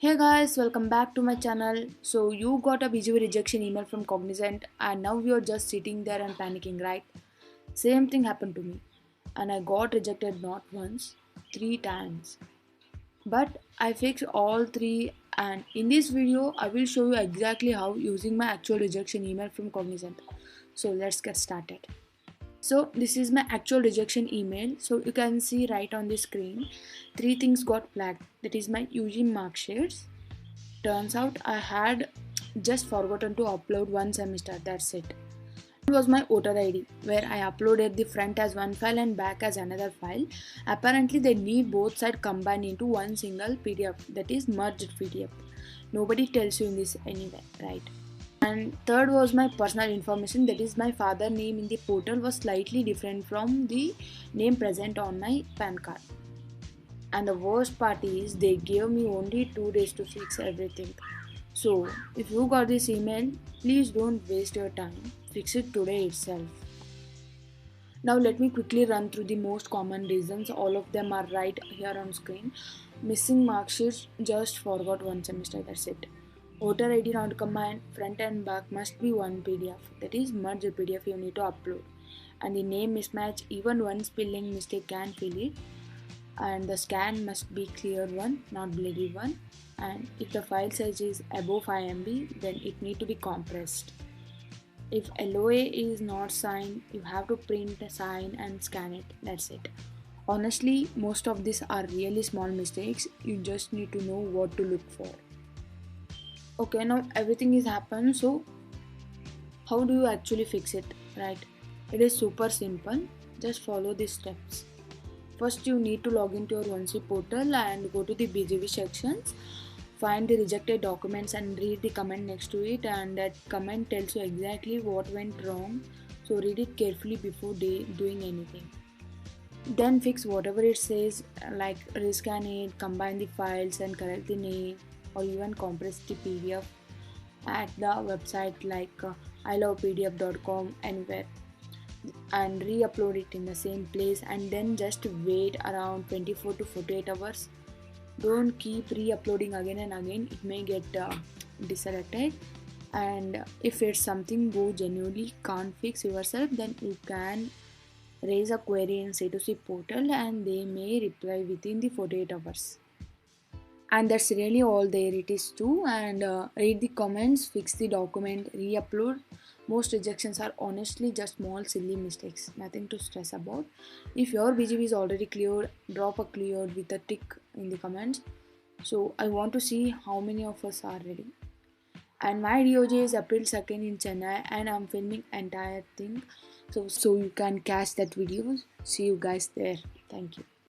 Hey guys, welcome back to my channel. So you got a BGV rejection email from Cognizant and now you're just sitting there and panicking, right? Same thing happened to me and I got rejected not once, three times. But I fixed all three, and in this video I will show you exactly how using my actual rejection email from Cognizant. So let's get started. So this is my actual rejection email. So you can see right on the screen, three things got flagged. That is my UG Marksheets. Turns out I had just forgotten to upload one semester, that's it. It was my voter ID, where I uploaded the front as one file and back as another file. Apparently, they need both sides combined into one single PDF, that is merged PDF. Nobody tells you in this anywhere, right? And third was my personal information, that is my father name in the portal was slightly different from the name present on my PAN card. And the worst part is they gave me only 2 days to fix everything. So if you got this email, please don't waste your time. Fix it today itself. Now let me quickly run through the most common reasons. All of them are right here on screen. Missing mark sheets, just forgot one semester, that's it. Voter ID not combined, front and back must be one PDF. That is merged PDF you need to upload. And the name mismatch, even one spelling mistake can fill it, and the scan must be clear one, not blurry one, and if the file size is above 5 MB then it need to be compressed. If LOA is not signed, you have to print, sign and scan it, that's it. Honestly, most of these are really small mistakes, you just need to know what to look for. Okay, now everything is happened, so how do you actually fix it, right? It is super simple, just follow these steps. First, you need to log into your OneC portal and go to the BGV sections. Find the rejected documents and read the comment next to it, and that comment tells you exactly what went wrong. So read it carefully before doing anything. Then fix whatever it says, like rescan it, combine the files and correct the name, or even compress the PDF at the website like ilovepdf.com anywhere, and re-upload it in the same place, and then just wait around 24 to 48 hours. Don't keep re-uploading again and again, it may get deselected. And if it's something you genuinely can't fix yourself, then you can raise a query in C2C portal and they may reply within the 48 hours. And that's really all there it is too. And read the comments, fix the document, re-upload. Most rejections are honestly just small silly mistakes, nothing to stress about. If your BGV is already cleared, drop a cleared with a tick in the comments. So I want to see how many of us are ready. And my DOJ is April 2nd in Chennai and I'm filming entire thing, so you can catch that video. See you guys there. Thank you.